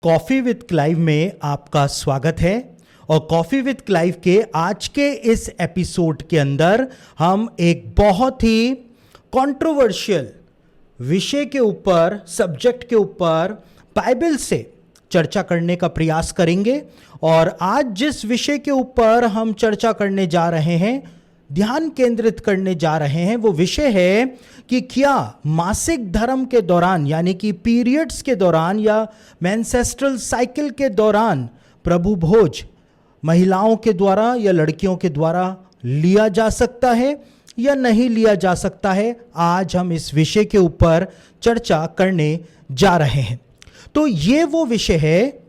Coffee with Clive में आपका स्वागत है। और कॉफ़ी विद क्लाइव के आज के इस एपिसोड के अंदर हम एक बहुत ही कंट्रोवर्शियल विषय के ऊपर, सब्जेक्ट के ऊपर बाइबल से चर्चा करने का प्रयास करेंगे। और आज जिस विषय के ऊपर हम चर्चा करने जा रहे हैं, ध्यान केंद्रित करने जा रहे हैं, वो विषय है कि क्या मासिक धर्म के दौरान, यानी कि पीरियड्स के दौरान या मेंसेस्ट्रल साइकिल के दौरान प्रभु भोज महिलाओं के द्वारा या लड़कियों के द्वारा लिया जा सकता है या नहीं लिया जा सकता है। आज हम इस विषय के ऊपर चर्चा करने जा रहे हैं। तो ये वो विषय है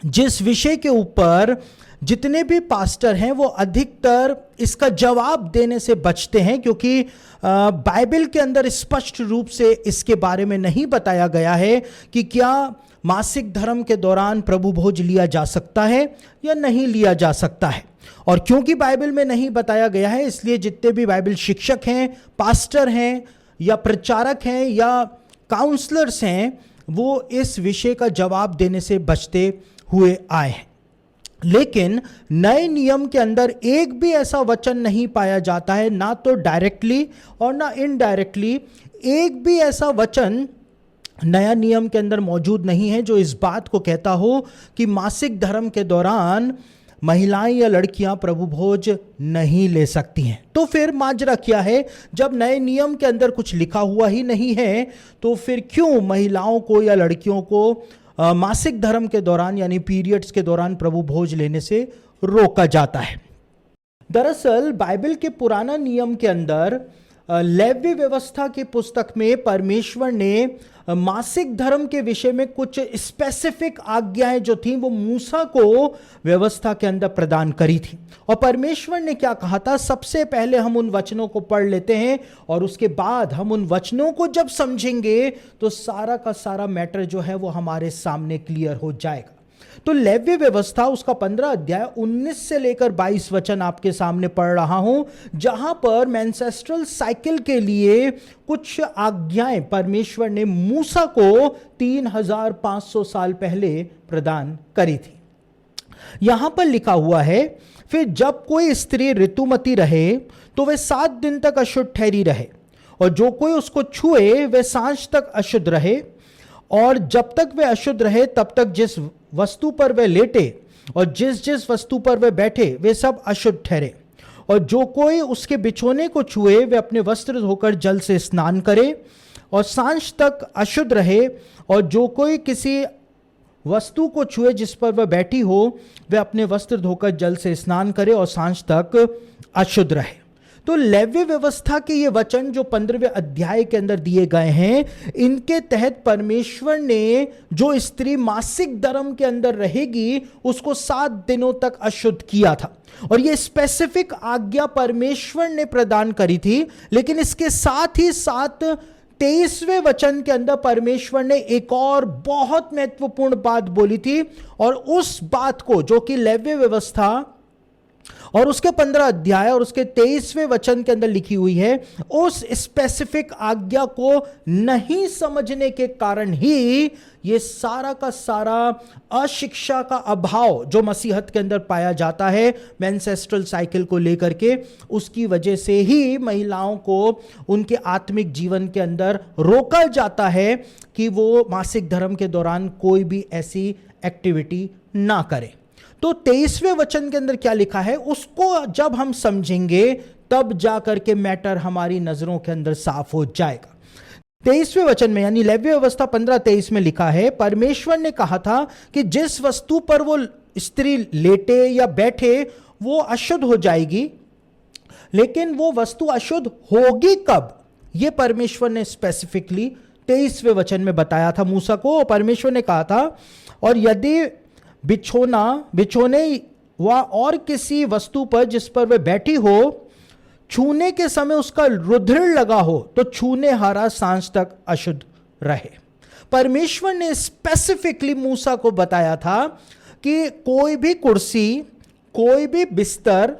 जिस विषय के ऊपर जितने भी पास्टर हैं वो अधिकतर इसका जवाब देने से बचते हैं, क्योंकि बाइबल के अंदर स्पष्ट रूप से इसके बारे में नहीं बताया गया है कि क्या मासिक धर्म के दौरान प्रभु भोज लिया जा सकता है या नहीं लिया जा सकता है। और क्योंकि बाइबल में नहीं बताया गया है, इसलिए जितने भी बाइबल शिक्षक हैं, पास्टर हैं या प्रचारक हैं या काउंसलर्स हैं, वो इस विषय का जवाब देने से बचते हुए आए हैं। लेकिन नए नियम के अंदर एक भी ऐसा वचन नहीं पाया जाता है, ना तो डायरेक्टली और ना इनडायरेक्टली, एक भी ऐसा वचन नया नियम के अंदर मौजूद नहीं है जो इस बात को कहता हो कि मासिक धर्म के दौरान महिलाएं या लड़कियां प्रभु भोज नहीं ले सकती हैं। तो फिर माजरा क्या है? जब नए नियम के अंदर कुछ लिखा हुआ ही नहीं है, तो फिर क्यों महिलाओं को या लड़कियों को मासिक धर्म के दौरान यानी पीरियड्स के दौरान प्रभु भोज लेने से रोका जाता है? दरअसल बाइबल के पुराना नियम के अंदर लेवी व्यवस्था की पुस्तक में परमेश्वर ने मासिक धर्म के विषय में कुछ स्पेसिफिक आज्ञाएं जो थी वो मूसा को व्यवस्था के अंदर प्रदान करी थी। और परमेश्वर ने क्या कहा था, सबसे पहले हम उन वचनों को पढ़ लेते हैं और उसके बाद हम उन वचनों को जब समझेंगे तो सारा का सारा मैटर जो है वो हमारे सामने क्लियर हो जाएगा। तो लेवी व्यवस्था उसका 15 अध्याय 19 से लेकर 22 वचन आपके सामने पढ़ रहा हूं, जहां पर मेंसेस्ट्रल साइकिल के लिए कुछ आज्ञाएं परमेश्वर ने मूसा को 3500 साल पहले प्रदान करी थी। यहां पर लिखा हुआ है, फिर जब कोई स्त्री ऋतुमती रहे तो वह 7 दिन तक अशुद्ध ठहरी रहे, और जो कोई उसको छुए वह सांझ तक अशुद्ध रहे, और जब तक वह अशुद्ध रहे तब तक जिस वस्तु पर वह लेटे और जिस जिस वस्तु पर वह बैठे वे सब अशुद्ध ठहरे। और जो कोई उसके बिछोने को छुए वे अपने वस्त्र धोकर जल से स्नान करे और सांझ तक अशुद्ध रहे। और जो कोई किसी वस्तु को छुए जिस पर वह बैठी हो वे अपने वस्त्र धोकर जल से स्नान करे और सांझ तक अशुद्ध रहे। तो लेवी व्यवस्था के ये वचन जो 15वें अध्याय के अंदर दिए गए हैं, इनके तहत परमेश्वर ने जो स्त्री मासिक धर्म के अंदर रहेगी उसको 7 दिनों तक अशुद्ध किया था। और ये स्पेसिफिक आज्ञा परमेश्वर ने प्रदान करी थी। लेकिन इसके साथ ही साथ 23वें वचन के अंदर परमेश्वर ने एक और बहुत महत्वपूर्ण बात बोली थी, और उस बात को जो कि लेवी व्यवस्था और उसके 15 अध्याय और उसके 23वें वचन के अंदर लिखी हुई है, उस स्पेसिफिक आज्ञा को नहीं समझने के कारण ही ये सारा का सारा अशिक्षा का अभाव जो मसीहत के अंदर पाया जाता है मेंसेस्ट्रल साइकिल को लेकर के, उसकी वजह से ही महिलाओं को उनके आत्मिक जीवन के अंदर रोका जाता है कि वो मासिक धर्म के दौरान कोई भी ऐसी एक्टिविटी ना करें। तो 23वें वचन के अंदर क्या लिखा है उसको जब हम समझेंगे तब जाकर के मैटर हमारी नजरों के अंदर साफ हो जाएगा। 23वें वचन में यानी लेवी व्यवस्था 15:23 में लिखा है, परमेश्वर ने कहा था कि जिस वस्तु पर वो स्त्री लेटे या बैठे वो अशुद्ध हो जाएगी, लेकिन वो वस्तु अशुद्ध होगी कब, ये परमेश्वर ने स्पेसिफिकली 23वें वचन में बताया था मूसा को। परमेश्वर ने कहा था, और यदि बिछोने व और किसी वस्तु पर जिस पर वह बैठी हो छूने के समय उसका रुधिर लगा हो तो छूने हारा सांझ तक अशुद्ध रहे। परमेश्वर ने स्पेसिफिकली मूसा को बताया था कि कोई भी कुर्सी, कोई भी बिस्तर,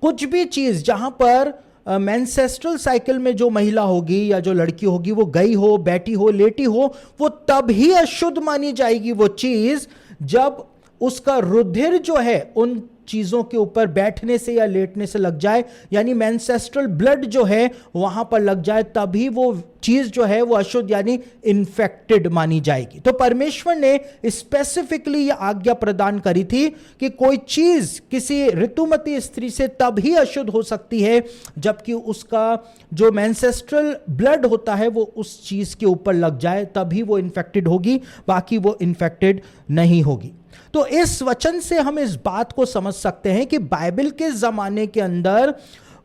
कुछ भी चीज जहां पर मेंसेस्ट्रल साइकिल में जो महिला होगी या जो लड़की होगी वो गई हो, बैठी हो, लेटी हो, वो तब ही अशुद्ध मानी जाएगी वो चीज जब उसका रुधिर जो है उन चीजों के ऊपर बैठने से या लेटने से लग जाए, यानी मेंसेस्ट्रल ब्लड जो है वहां पर लग जाए, तभी वो चीज जो है वो अशुद्ध यानी इन्फेक्टेड मानी जाएगी। तो परमेश्वर ने स्पेसिफिकली यह आज्ञा प्रदान करी थी कि कोई चीज किसी ऋतुमती स्त्री से तब ही अशुद्ध हो सकती है जबकि उसका जो मेंसेस्ट्रल ब्लड होता है वो उस चीज के ऊपर लग जाए, तभी वो इन्फेक्टेड होगी, बाकी वो इन्फेक्टेड नहीं होगी। तो इस वचन से हम इस बात को समझ सकते हैं कि बाइबल के जमाने के अंदर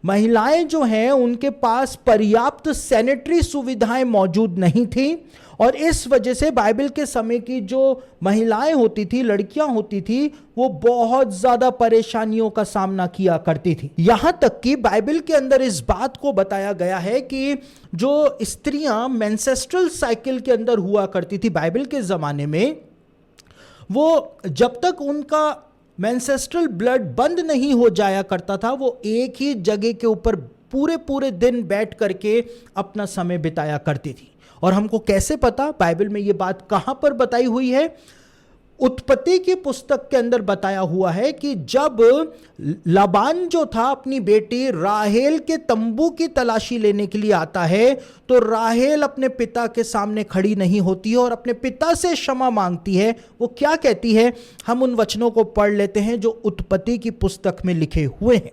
महिलाएं जो हैं उनके पास पर्याप्त सैनिटरी सुविधाएं मौजूद नहीं थी, और इस वजह से बाइबल के समय की जो महिलाएं होती थी, लड़कियां होती थी, वो बहुत ज्यादा परेशानियों का सामना किया करती थी। यहां तक कि बाइबल के अंदर इस बात को बताया गया है कि जो स्त्रियां मेंसेस्ट्रल साइकिल के अंदर हुआ करती थी बाइबल के जमाने में, वो जब तक उनका मेंसेस्ट्रल ब्लड बंद नहीं हो जाया करता था, वो एक ही जगह के ऊपर पूरे पूरे दिन बैठ करके अपना समय बिताया करती थी। और हमको कैसे पता? बाइबल में ये बात कहां पर बताई हुई है? उत्पत्ति की पुस्तक के अंदर बताया हुआ है कि जब लाबान जो था अपनी बेटी राहेल के तंबू की तलाशी लेने के लिए आता है, तो राहेल अपने पिता के सामने खड़ी नहीं होती है और अपने पिता से क्षमा मांगती है। वो क्या कहती है? हम उन वचनों को पढ़ लेते हैं जो उत्पत्ति की पुस्तक में लिखे हुए हैं।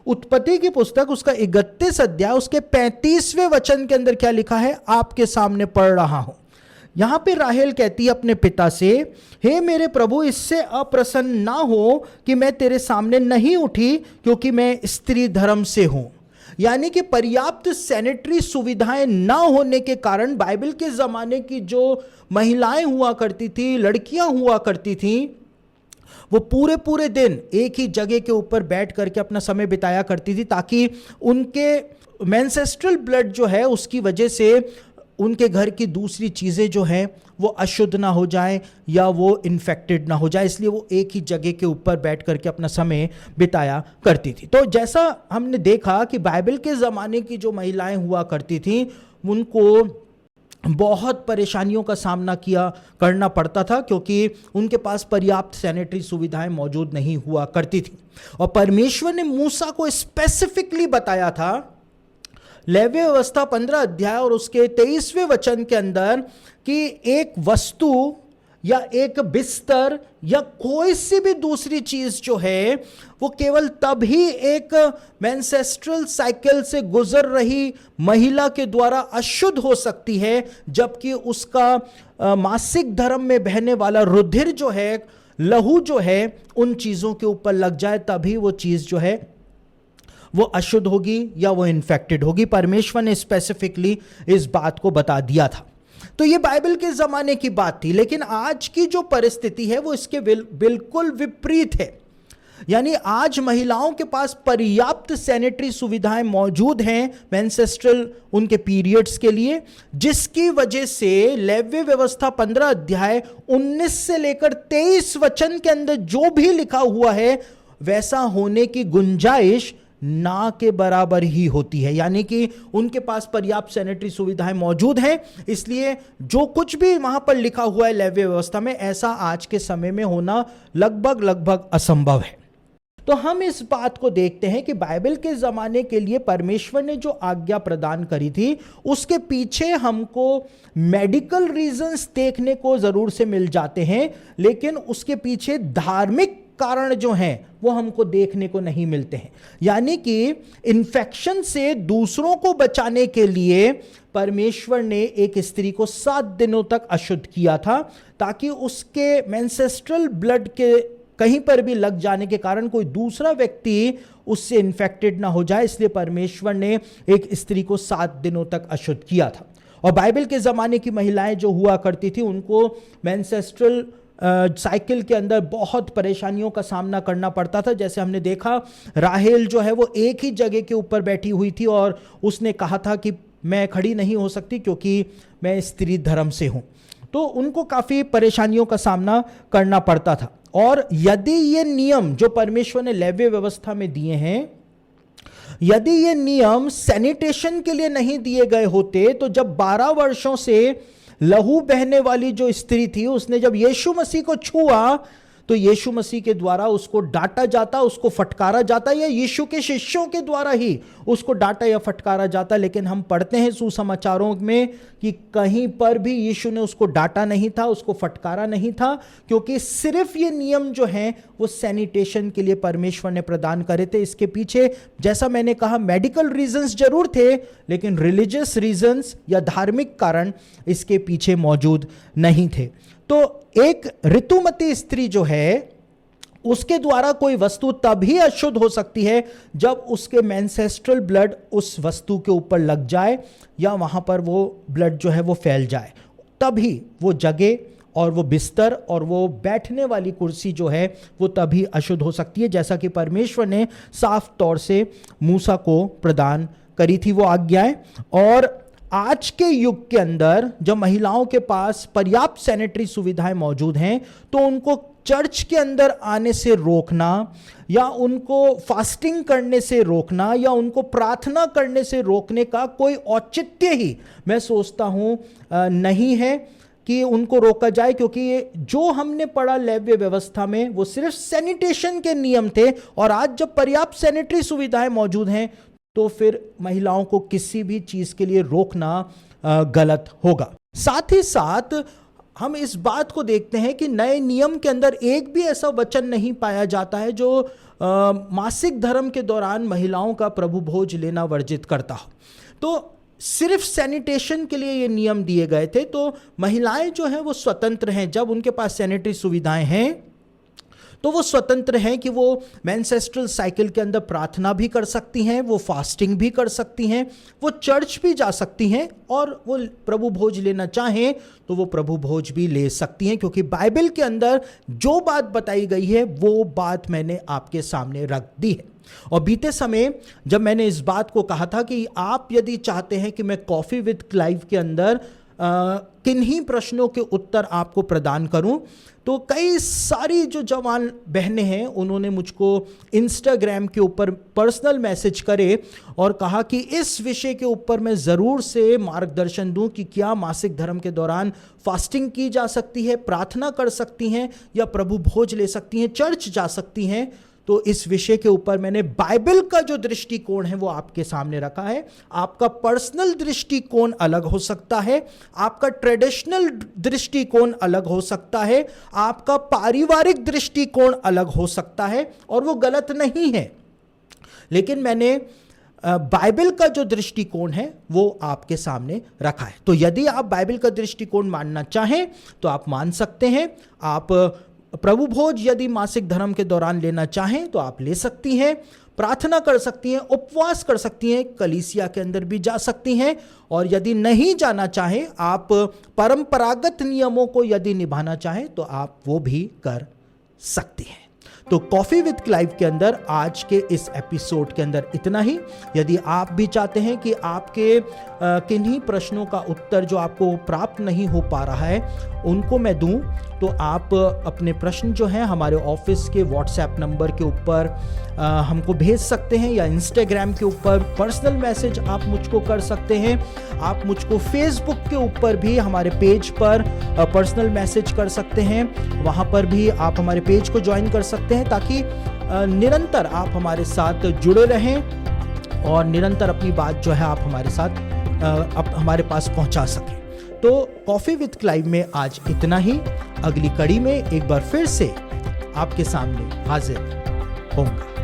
उत्पत्ति की पुस्तक उसका 31 अध्याय उसके 35वें वचन के अंदर क्या लिखा है आपके सामने पढ़ रहा हूं। यहां पे राहेल कहती है अपने पिता से, हे मेरे प्रभु, इससे अप्रसन्न ना हो कि मैं तेरे सामने नहीं उठी, क्योंकि मैं स्त्री धर्म से हूं। यानी कि पर्याप्त सैनिटरी सुविधाएं ना होने के कारण बाइबल के जमाने की जो महिलाएं हुआ करती थी, लड़कियां हुआ करती थी, वो पूरे पूरे दिन एक ही जगह के ऊपर बैठ करके अपना समय बिताया करती थी, ताकि उनके मेंसेस्ट्रल ब्लड जो है उसकी वजह से उनके घर की दूसरी चीज़ें जो हैं वो अशुद्ध ना हो जाएं या वो इन्फेक्टेड ना हो जाए, इसलिए वो एक ही जगह के ऊपर बैठ करके अपना समय बिताया करती थी। तो जैसा हमने देखा कि बाइबल के ज़माने की जो महिलाएं हुआ करती थी, उनको बहुत परेशानियों का सामना करना पड़ता था, क्योंकि उनके पास पर्याप्त सैनिटरी सुविधाएं मौजूद नहीं हुआ करती थी। और परमेश्वर ने मूसा को स्पेसिफिकली बताया था लेवी व्यवस्था 15 अध्याय और उसके 23वें वचन के अंदर कि एक वस्तु या एक बिस्तर या कोई सी भी दूसरी चीज जो है वो केवल तब ही एक मेंसेस्ट्रल साइकिल से गुजर रही महिला के द्वारा अशुद्ध हो सकती है, जबकि उसका मासिक धर्म में बहने वाला रुधिर जो है, लहू जो है, उन चीजों के ऊपर लग जाए, तभी वो चीज जो है वो अशुद्ध होगी या वो इन्फेक्टेड होगी। परमेश्वर ने स्पेसिफिकली इस बात को बता दिया था। तो ये बाइबल के जमाने की बात थी, लेकिन आज की जो परिस्थिति है वो इसके बिल्कुल विपरीत है। यानी आज महिलाओं के पास पर्याप्त सैनिटरी सुविधाएं मौजूद हैं मेंसेस्ट्रल उनके पीरियड्स के लिए, जिसकी वजह से लेवी व्यवस्था 15 अध्याय 19 से लेकर 23 वचन के अंदर जो भी लिखा हुआ है वैसा होने की गुंजाइश ना के बराबर ही होती है। यानी कि उनके पास पर्याप्त सैनिटरी सुविधाएं मौजूद हैं, इसलिए जो कुछ भी वहां पर लिखा हुआ है लेवी व्यवस्था में, ऐसा आज के समय में होना लगभग असंभव है। तो हम इस बात को देखते हैं कि बाइबल के ज़माने के लिए परमेश्वर ने जो आज्ञा प्रदान करी थी उसके पीछे हमको मेडिकल रीजंस देखने को ज़रूर से मिल जाते हैं, लेकिन उसके पीछे धार्मिक कारण जो हैं वो हमको देखने को नहीं मिलते हैं। यानी कि इन्फेक्शन से दूसरों को बचाने के लिए परमेश्वर ने एक स्त्री को 7 दिनों तक अशुद्ध किया था, ताकि उसके मेंसेस्ट्रल ब्लड के कहीं पर भी लग जाने के कारण कोई दूसरा व्यक्ति उससे इन्फेक्टेड ना हो जाए। इसलिए परमेश्वर ने एक स्त्री को 7 दिनों तक अशुद्ध किया था। और बाइबल के ज़माने की महिलाएं जो हुआ करती थी उनको मेंसेस्ट्रल साइकिल के अंदर बहुत परेशानियों का सामना करना पड़ता था। जैसे हमने देखा, राहेल जो है वो एक ही जगह के ऊपर बैठी हुई थी और उसने कहा था कि मैं खड़ी नहीं हो सकती क्योंकि मैं स्त्री धर्म से हूं। तो उनको काफ़ी परेशानियों का सामना करना पड़ता था। और यदि ये नियम जो परमेश्वर ने लेवी व्यवस्था में दिए हैं, यदि ये नियम सैनिटेशन के लिए नहीं दिए गए होते तो जब 12 वर्षों से लहू बहने वाली जो स्त्री थी, उसने जब यीशु मसीह को छुआ तो यीशु मसीह के द्वारा उसको डांटा जाता, उसको फटकारा जाता, या यीशु के शिष्यों के द्वारा ही उसको डांटा या फटकारा जाता। लेकिन हम पढ़ते हैं सुसमाचारों में कि कहीं पर भी यीशु ने उसको डांटा नहीं था, उसको फटकारा नहीं था, क्योंकि सिर्फ ये नियम जो हैं वो सैनिटेशन के लिए परमेश्वर ने प्रदान करे थे। इसके पीछे जैसा मैंने कहा मेडिकल रीजंस जरूर थे, लेकिन रिलीजियस रीजंस या धार्मिक कारण इसके पीछे मौजूद नहीं थे। तो एक ऋतुमती स्त्री जो है उसके द्वारा कोई वस्तु तभी अशुद्ध हो सकती है जब उसके मेंसेस्ट्रल ब्लड उस वस्तु के ऊपर लग जाए या वहां पर वो ब्लड जो है वो फैल जाए, तभी वो जगह और वो बिस्तर और वो बैठने वाली कुर्सी जो है वो तभी अशुद्ध हो सकती है, जैसा कि परमेश्वर ने साफ तौर से मूसा को प्रदान करी थी वो आज्ञाएं। और आज के युग के अंदर जब महिलाओं के पास पर्याप्त सैनिटरी सुविधाएं मौजूद हैं तो उनको चर्च के अंदर आने से रोकना या उनको फास्टिंग करने से रोकना या उनको प्रार्थना करने से रोकने का कोई औचित्य ही मैं सोचता हूं नहीं है कि उनको रोका जाए, क्योंकि जो हमने पढ़ा लेव्य व्यवस्था में वो सिर्फ सैनिटेशन के नियम थे। और आज जब पर्याप्त सैनिटरी सुविधाएं मौजूद हैं तो फिर महिलाओं को किसी भी चीज के लिए रोकना गलत होगा। साथ ही साथ हम इस बात को देखते हैं कि नए नियम के अंदर एक भी ऐसा वचन नहीं पाया जाता है जो मासिक धर्म के दौरान महिलाओं का प्रभु भोज लेना वर्जित करता हो। तो सिर्फ सैनिटेशन के लिए ये नियम दिए गए थे। तो महिलाएं जो हैं वो स्वतंत्र हैं, जब उनके पास सैनिटरी सुविधाएं हैं तो वो स्वतंत्र हैं कि वो मेंसेस्ट्रल साइकिल के अंदर प्रार्थना भी कर सकती हैं, वो फास्टिंग भी कर सकती हैं, वो चर्च भी जा सकती हैं, और वो प्रभु भोज लेना चाहें तो वो प्रभु भोज भी ले सकती हैं, क्योंकि बाइबल के अंदर जो बात बताई गई है वो बात मैंने आपके सामने रख दी है। और बीते समय जब मैंने इस बात को कहा था कि आप यदि चाहते हैं कि मैं कॉफी विद क्लाइव के अंदर किन्हीं प्रश्नों के उत्तर आपको प्रदान करूं, तो कई सारी जो जवान बहनें हैं उन्होंने मुझको इंस्टाग्राम के ऊपर पर्सनल मैसेज करे और कहा कि इस विषय के ऊपर मैं ज़रूर से मार्गदर्शन दूं कि क्या मासिक धर्म के दौरान फास्टिंग की जा सकती है, प्रार्थना कर सकती हैं, या प्रभु भोज ले सकती हैं, चर्च जा सकती हैं। तो इस विषय के ऊपर मैंने बाइबल का जो दृष्टिकोण है वो आपके सामने रखा है। आपका पर्सनल दृष्टिकोण अलग हो सकता है, आपका ट्रेडिशनल दृष्टिकोण अलग हो सकता है, आपका पारिवारिक दृष्टिकोण अलग हो सकता है, और वो गलत नहीं है, लेकिन मैंने बाइबल का जो दृष्टिकोण है वो आपके सामने रखा है। तो यदि आप बाइबल का दृष्टिकोण मानना चाहें तो आप मान सकते हैं। आप प्रभु भोज यदि मासिक धर्म के दौरान लेना चाहें तो आप ले सकती हैं, प्रार्थना कर सकती हैं, उपवास कर सकती हैं, कलीसिया के अंदर भी जा सकती हैं, और यदि नहीं जाना चाहें, आप परंपरागत नियमों को यदि निभाना चाहें तो आप वो भी कर सकती हैं। तो कॉफी विद क्लाइव के अंदर आज के इस एपिसोड के अंदर इतना ही। यदि आप भी चाहते हैं कि आपके किन्हीं प्रश्नों का उत्तर जो आपको प्राप्त नहीं हो पा रहा है उनको मैं दूं, तो आप अपने प्रश्न जो हैं हमारे ऑफिस के व्हाट्सएप नंबर के ऊपर हमको भेज सकते हैं, या इंस्टाग्राम के ऊपर पर्सनल मैसेज आप मुझको कर सकते हैं। आप मुझको फेसबुक के ऊपर भी हमारे पेज पर पर्सनल मैसेज कर सकते हैं, वहाँ पर भी आप हमारे पेज को ज्वाइन कर सकते हैं, ताकि निरंतर आप हमारे साथ जुड़े रहें और निरंतर अपनी बात जो है आप हमारे साथ हमारे पास पहुंचा सकें। तो कॉफी विद क्लाइव में आज इतना ही। अगली कड़ी में एक बार फिर से आपके सामने हाजिर होऊंगा।